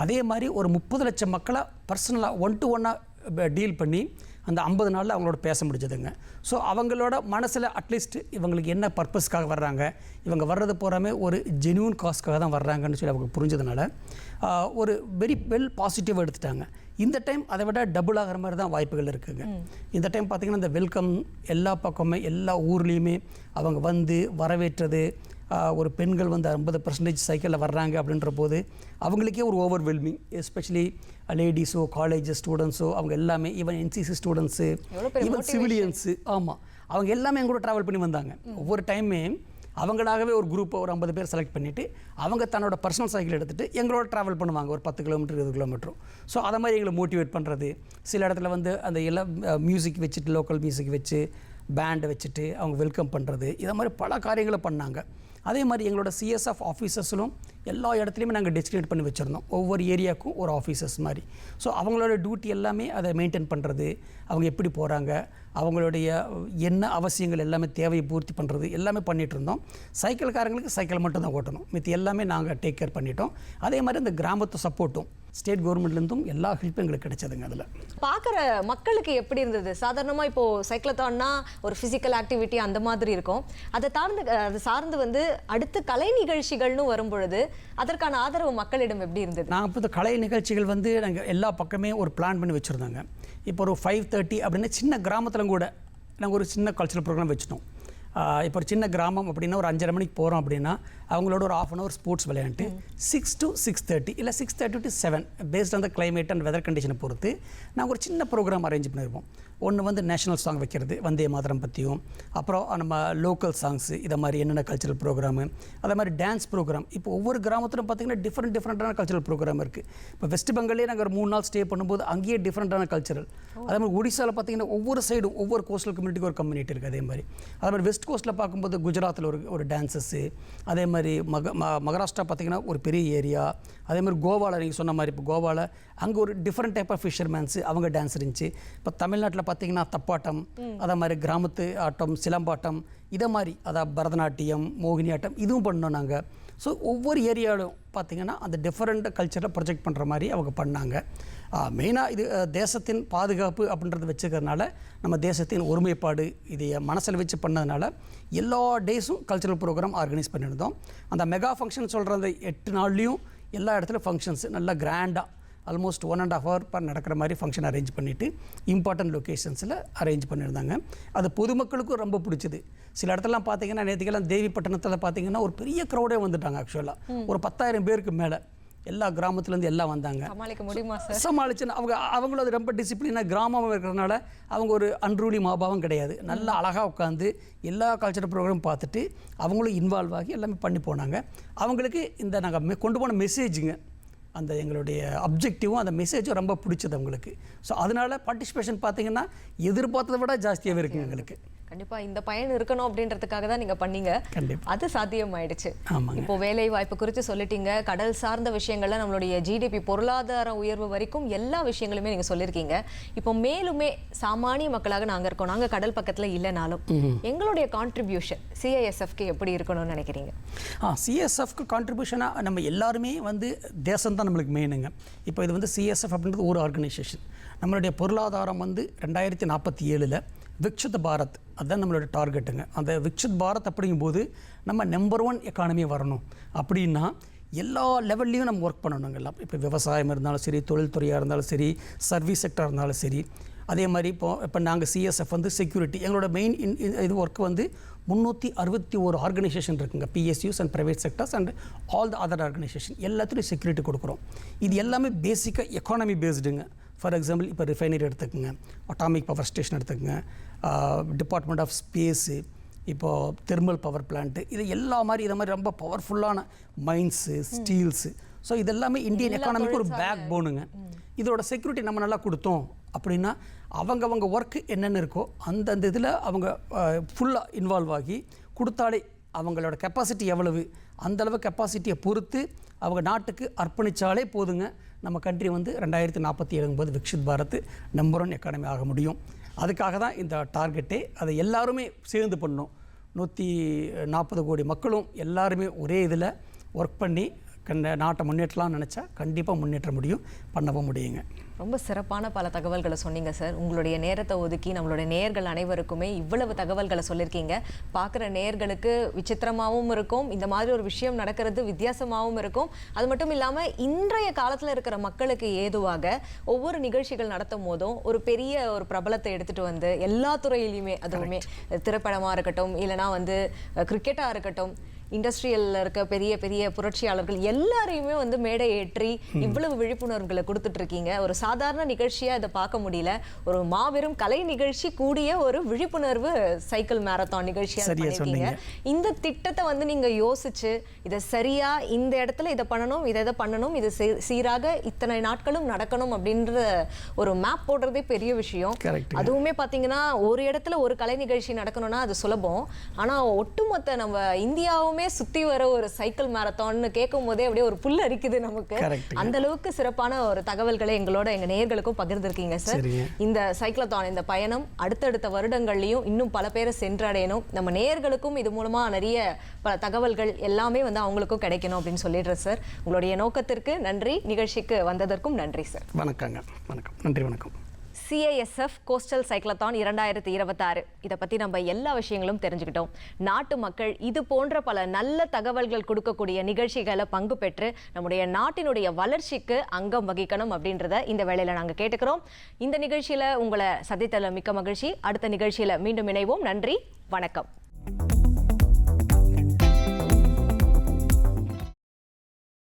அதே மாதிரி ஒரு 30 லட்சம் மக்களை பர்சனலாக 1-to-1 டீல் பண்ணி அந்த 50 நாளில் அவங்களோட பேச முடிஞ்சதுங்க. ஸோ அவங்களோட மனசில் அட்லீஸ்ட் இவங்களுக்கு என்ன பர்பஸ்க்காக வர்றாங்க, இவங்க வர்றது போகிறாமே ஒரு ஜென்யூன் காஸ்க்காக தான் வர்றாங்கன்னு சொல்லி அவங்க புரிஞ்சதுனால ஒரு வெரி வெல் பாசிட்டிவாக எடுத்துட்டாங்க. இந்த டைம் அதை விட டபுள் ஆகிற மாதிரி தான் வாய்ப்புகள் இருக்குதுங்க. இந்த டைம் பார்த்திங்கன்னா இந்த வெல்கம் எல்லா பக்கமே எல்லா ஊர்லேயுமே அவங்க வந்து வரவேற்றது, ஒரு பெண்கள் வந்து 50% சைக்கிளில் வர்றாங்க அப்படின்ற போது அவங்களுக்கே ஒரு ஓவர்வெல்மிங், எஸ்பெஷலி லேடிஸோ காலேஜ் ஸ்டூடெண்ட்ஸோ அவங்க எல்லாமே, ஈவன் என்சிசி ஸ்டூடெண்ட்ஸு, ஈவன் சிவிலியன்ஸு, ஆமாம் அவங்க எல்லாமே எங்கூட ட்ராவல் பண்ணி வந்தாங்க. ஒவ்வொரு டைமே அவங்களாகவே ஒரு குரூப்பை ஒரு 50 பேர் செலக்ட் பண்ணிவிட்டு அவங்க தன்னோட பர்சனல் சைக்கிள் எடுத்துகிட்டு எங்களோட ட்ராவல் பண்ணுவாங்க ஒரு 10 கிலோமீட்டர் 20 கிலோமீட்டரும். ஸோ அதை மாதிரி எங்களை மோட்டிவேட் பண்ணுறது, சில இடத்துல வந்து அந்த எல்லாம் மியூசிக் வச்சுட்டு லோக்கல் மியூசிக் வச்சு பேண்டை வச்சுட்டு அவங்க வெல்கம் பண்ணுறது, இதை மாதிரி பல காரியங்களை பண்ணாங்க. அதே மாதிரி எங்களோட சிஎஸ்எஃப் ஆஃபீஸர்ஸிலும் எல்லா இடத்துலையுமே நாங்கள் டெஸ்டினேட் பண்ணி வச்சுருந்தோம், ஒவ்வொரு ஏரியாவுக்கும் ஒரு ஆஃபீஸர்ஸ் மாதிரி. ஸோ அவங்களோட டியூட்டி எல்லாமே அதை மெயின்டைன் பண்ணுறது, அவங்க எப்படி போகிறாங்க, அவங்களுடைய என்ன அவசியங்கள் எல்லாமே தேவையை பூர்த்தி பண்ணுறது எல்லாமே பண்ணிகிட்டு இருந்தோம். சைக்கிள்காரங்களுக்கு சைக்கிள் மட்டும் தான் ஓட்டணும், மித்தி எல்லாமே நாங்கள் டேக் கேர் பண்ணிட்டோம். அதே மாதிரி இந்த கிராமத்து சப்போர்ட்டும் ஸ்டேட் கவர்மெண்ட்லேருந்தும் எல்லா ஹெல்ப்பும் எங்களுக்கு கிடைச்சதுங்க. அதில் பார்க்குற மக்களுக்கு எப்படி இருந்தது? சாதாரணமாக இப்போது சைக்கிளத்தான்னா ஒரு ஃபிசிக்கல் ஆக்டிவிட்டி அந்த மாதிரி இருக்கும். அதை சார்ந்து வந்து அடுத்து கலை நிகழ்ச்சிகள்னு வரும் பொழுது அதற்கான ஆதரவு மக்களிடம் எப்படி இருந்தது? நாங்கள் இப்போ இந்த கலை நிகழ்ச்சிகள் வந்து நாங்கள் எல்லா பக்கமே ஒரு பிளான் பண்ணி வச்சுருந்தாங்க. இப்போ ஒரு 5:30 அப்படின்னு சின்ன கிராமத்தில் கூட நாங்கள் ஒரு சின்ன கல்ச்சரல் ப்ரோக்ராம் வச்சுட்டோம். இப்போ ஒரு சின்ன கிராமம் அப்படின்னா ஒரு 5:30 மணிக்கு போகிறோம் அப்படின்னா அவங்களோட ஒரு 1/2 hour ஸ்போர்ட்ஸ் விளையாண்டு 6 to 6:30 இல்லை 6:30 to 7 based on the climate and weather கண்டிஷனை பொறுத்து நாங்கள் ஒரு சின்ன ப்ரோக்ராம் அரேஞ்ச் பண்ணியிருப்போம். ஒன்று வந்து நேஷனல் சாங் வைக்கிறது, வந்தே மாதரம் பற்றியும், அப்புறம் நம்ம லோக்கல் சாங்ஸு, இதை மாதிரி என்னென்ன கல்ச்சரல் ப்ரோக்ராமு, அதே மாதிரி டான்ஸ் ப்ரோக்ராம். இப்போ ஒவ்வொரு கிராமத்திலும் பார்த்திங்கன்னா டிஃப்ரெண்ட்டான கல்ச்சரல் ப்ரோக்ராம் இருக்குது. இப்போ வெஸ்ட் பெங்காலே நாங்கள் ஒரு 3 நாள் ஸ்டே பண்ணும்போது அங்கேயே டிஃப்ரெண்ட்டான கல்ச்சரல். அதே மாதிரி ஒடிசாவில் பார்த்திங்கன்னா ஒவ்வொரு சைடும் ஒவ்வொரு கோஸ்டல் கம்யூனிட்டிக்கு ஒரு கம்யூனிட்டி இருக்குது. அதே மாதிரி வெஸ்ட் கோஸ்ட்டில் பார்க்கும்போது குஜராத்தில் ஒரு டான்ஸஸ்ஸு, அதே மாதிரி மகாராஷ்டிரா பார்த்திங்கன்னா ஒரு பெரிய ஏரியா. அதே மாதிரி கோவாவில் நீங்கள் சொன்ன மாதிரி இப்போ கோவாவில் அங்கே ஒரு டிஃப்ரெண்ட் டைப் ஆஃப் ஃபிஷர்மேன்ஸு அவங்க டான்ஸ் இருந்துச்சு. இப்போ தமிழ்நாட்டில் பார்த்திங்கன்னா தப்பாட்டம், அதே மாதிரி கிராமத்து ஆட்டம், சிலம்பாட்டம், இதை மாதிரி அதாவது பரதநாட்டியம், மோகினி ஆட்டம் இதுவும் பண்ணோம் நாங்கள். ஸோ ஒவ்வொரு ஏரியாவிலும் பார்த்திங்கன்னா அந்த டிஃப்ரெண்ட் கல்ச்சரை ப்ரொஜெக்ட் பண்ணுற மாதிரி அவங்க பண்ணாங்க. மெயினாக இது தேசத்தின் பாதுகாப்பு அப்படின்றத வச்சுக்கிறதுனால, நம்ம தேசத்தின் ஒருமைப்பாடு இதை மனசில் வச்சு பண்ணதுனால எல்லா டேஸும் கல்ச்சரல் ப்ரோக்ராம் ஆர்கனைஸ் பண்ணியிருந்தோம். அந்த மெகா ஃபங்க்ஷன் சொல்கிற அந்த 8 நாள்லேயும் எல்லா இடத்துலையும் ஃபங்க்ஷன்ஸ் நல்லா கிராண்டாக ஆல்மோஸ்ட் 1.5 hour நடக்கிற மாதிரி ஃபங்க்ஷன் அரேஞ்ச் பண்ணிவிட்டு இம்பார்ட்டன்ட் லொக்கேஷன்ஸில் அரேஞ்ச் பண்ணியிருந்தாங்க. அது பொதுமக்களுக்கும் ரொம்ப பிடிச்சிது. சில இடத்துலலாம் பார்த்தீங்கன்னா நேற்றுக்கெல்லாம் தேவிப்பட்டினத்தில் பார்த்தீங்கன்னா ஒரு பெரிய க்ரௌடே வந்துட்டாங்க. ஆக்சுவலாக ஒரு 10,000 பேருக்கு மேலே எல்லா கிராமத்துலேருந்து எல்லாம் வந்தாங்க. சமாளிக்க முடியுமா சார்? சமாளிச்சுன்னு அவங்களும் அது ரொம்ப டிசிப்ளினாக கிராமமாக இருக்கிறதுனால அவங்க ஒரு அன்ரூலி மாபாவம் கிடையாது. நல்லா அழகாக உட்காந்து எல்லா கல்ச்சரல் ப்ரோக்ராம் பார்த்துட்டு அவங்களும் இன்வால்வ் ஆகி எல்லாமே பண்ணி போனாங்க. அவங்களுக்கு இந்த நாங்கள் கொண்டு போன மெசேஜுங்க, அந்த எங்களுடைய அப்ஜெக்டிவும் அந்த மெசேஜும் ரொம்ப பிடிச்சது அவங்களுக்கு. ஸோ அதனால் பார்ட்டிசிபேஷன் பார்த்தீங்கன்னா எதிர்பார்த்ததை விட ஜாஸ்தியாகவே இருக்குங்க எங்களுக்கு. கண்டிப்பாக இந்த பயன் இருக்கணும் அப்படின்றதுக்காக தான் நீங்கள் பண்ணீங்க. அது சாத்தியமாயிடுச்சு. இப்போ வேலை வாய்ப்பு குறித்து சொல்லிட்டீங்க, கடல் சார்ந்த விஷயங்கள்ல நம்மளுடைய ஜிடிபி பொருளாதார உயர்வு வரைக்கும் எல்லா விஷயங்களுமே நீங்கள் சொல்லியிருக்கீங்க. இப்போ மேலுமே சாமானிய மக்களாக நாங்கள் இருக்கோம், நாங்கள் கடல் பக்கத்தில் இல்லைனாலும் எங்களுடைய கான்ட்ரிபியூஷன் சிஐஎஸ்எஃப்க்கு எப்படி இருக்கணும்னு நினைக்கிறீங்க? சிஎஸ்எஃப்க்கு கான்ட்ரிபியூஷனாக நம்ம எல்லாருமே வந்து தேசம் தான் நம்மளுக்கு மெயினுங்க. இப்போ இது வந்து சிஎஸ்எஃப் அப்படின்றது ஒரு ஆர்கனைசேஷன். நம்மளுடைய பொருளாதாரம் வந்து 2047 விக்ஷித் பாரத் அதுதான் நம்மளோட டார்கெட்டுங்க. அந்த விக்ஷித் பாரத் அப்படிங்கும்போது நம்ம நம்பர் 1 எக்கானமி வரணும் அப்படின்னா எல்லா லெவல்லையும் நம்ம ஒர்க் பண்ணணுங்க. எல்லாம் இப்போ விவசாயம் இருந்தாலும் சரி, தொழில்துறையாக இருந்தாலும் சரி, சர்வீஸ் செக்டர் இருந்தாலும் சரி. அதே மாதிரி இப்போ நாங்கள் சிஎஸ்எஃப் வந்து செக்யூரிட்டி, எங்களோட மெயின் இது ஒர்க் வந்து 361 ஆர்கனைசேஷன் இருக்குங்க. PSUs and private sectors and all the other organisation எல்லாத்துலேயும் செக்யூரிட்டி கொடுக்குறோம். இது எல்லாமே பேசிக்காக எக்கானமி பேஸ்டுங்க. ஃபார் எக்ஸாம்பிள் இப்போ ரிஃபைனரி எடுத்துக்கோங்க, அட்டாமிக் பவர் ஸ்டேஷன் எடுத்துக்கோங்க, டிபார்ட்மெண்ட் ஆஃப் ஸ்பேஸு, இப்போது தெர்மல் பவர் பிளான்ட்டு, இது எல்லா மாதிரி இதை மாதிரி ரொம்ப பவர்ஃபுல்லான மைன்ஸு, ஸ்டீல்ஸு. ஸோ இதெல்லாமே இந்தியன் எக்கானமிக்கு ஒரு பேக் போனுங்க. இதோட செக்யூரிட்டி நம்ம நல்லா கொடுத்தோம் அப்படின்னா அவங்க ஒர்க்கு என்னென்ன இருக்கோ அந்தந்த இதில் அவங்க ஃபுல்லாக இன்வால்வ் ஆகி கொடுத்தாலே அவங்களோட கெப்பாசிட்டி எவ்வளவு அந்தளவு கெப்பாசிட்டியை பொறுத்து அவங்க நாட்டுக்கு அர்ப்பணித்தாலே போதுங்க. நம்ம கண்ட்ரி வந்து 2047 விக்ஷித் பாரத் நம்பர் 1 எக்கானமி ஆக முடியும். அதுக்காக தான் இந்த டார்கெட்டே. அதை எல்லாருமே சேர்ந்து பண்ணணும். 140 கோடி மக்களும் எல்லாருமே ஒரே இதில் ஒர்க் பண்ணி நாட்டை முன்னேற்றலாம்னு நினச்சா கண்டிப்பாக முன்னேற்ற முடியும், பண்ணவும் முடியுங்க. ரொம்ப சிறப்பான பல தகவல்களை சொன்னீங்க சார். உங்களுடைய நேரத்தை ஒதுக்கி நம்மளுடைய நேயர்கள் அனைவருக்குமே இவ்வளவு தகவல்களை சொல்லியிருக்கீங்க. பார்க்குற நேயர்களுக்கு விசித்திரமாகவும் இருக்கும், இந்த மாதிரி ஒரு விஷயம் நடக்கிறது வித்தியாசமாகவும் இருக்கும். அது மட்டும் இல்லாமல் இன்றைய காலத்தில் இருக்கிற மக்களுக்கு ஏதுவாக ஒவ்வொரு நிகழ்ச்சிகள் நடத்தும் போதும் ஒரு பெரிய ஒரு பிரபலத்தை எடுத்துகிட்டு வந்து எல்லா துறையிலையுமே, அதுவுமே திரைப்படமாக இருக்கட்டும், இல்லைனா வந்து கிரிக்கெட்டாக இருக்கட்டும், இண்டஸ்ட்ரியலில் இருக்க பெரிய பெரிய புரட்சியாளர்கள் எல்லாரையுமே வந்து மேடை ஏற்றி இவ்வளவு விழிப்புணர்வுகளை கொடுத்துட்டு இருக்கீங்க. ஒரு சாதாரண நிகழ்ச்சியாக இதை பார்க்க முடியல, ஒரு மாபெரும் கலை நிகழ்ச்சி கூடிய ஒரு விழிப்புணர்வு சைக்கிள் மேரத்தான் நிகழ்ச்சியாக பண்ணியிருக்கீங்க. இந்த திட்டத்தை வந்து நீங்கள் யோசிச்சு இதை சரியா இந்த இடத்துல இதை பண்ணணும், இதை பண்ணணும், இது சீராக இத்தனை நாட்களும் நடக்கணும் அப்படின்ற ஒரு மேப் போடுறதே பெரிய விஷயம். அதுவுமே பார்த்தீங்கன்னா ஒரு இடத்துல ஒரு கலை நிகழ்ச்சி நடக்கணும்னா அது சுலபம். ஆனால் ஒட்டுமொத்த நம்ம இந்தியாவுமே உலகமே சுத்தி வர ஒரு சைக்கிள் மாரத்தான்னு கேட்கும் போதே அப்படியே ஒரு புல் அரிக்குது நமக்கு. அந்த அளவுக்கு சிறப்பான ஒரு தகவல்களை எங்களோட எங்க நேயர்களுக்கும் பகிர்ந்திருக்கீங்க சார். இந்த சைக்கிளத்தான் இந்த பயணம் அடுத்தடுத்த வருடங்கள்லயும் இன்னும் பல பேரை சென்றடையணும், நம்ம நேயர்களுக்கும் இது மூலமா நிறைய பல தகவல்கள் எல்லாமே வந்து அவங்களுக்கும் கிடைக்கணும் அப்படின்னு சொல்லிடுறேன் சார். உங்களுடைய நோக்கத்திற்கு நன்றி, நிகழ்ச்சிக்கு வந்ததற்கும் நன்றி சார். வணக்கங்க. வணக்கம். நன்றி. வணக்கம். CISF கோஸ்டல் சைக்கிளத்தான் 2026 இதை பற்றி நம்ம எல்லா விஷயங்களும் தெரிஞ்சுக்கிட்டோம். நாட்டு மக்கள் இது போன்ற பல நல்ல தகவல்கள் கொடுக்கக்கூடிய நிகழ்ச்சிகளை பங்கு பெற்று நம்முடைய நாட்டினுடைய வளர்ச்சிக்கு அங்கம் வகிக்கணும் அப்படின்றத இந்த வேளையில் நாங்கள் கேட்டுக்கிறோம். இந்த நிகழ்ச்சியில் உங்களை சந்தித்ததில் மிக்க மகிழ்ச்சி. அடுத்த நிகழ்ச்சியில் மீண்டும் இணைவோம். நன்றி, வணக்கம்.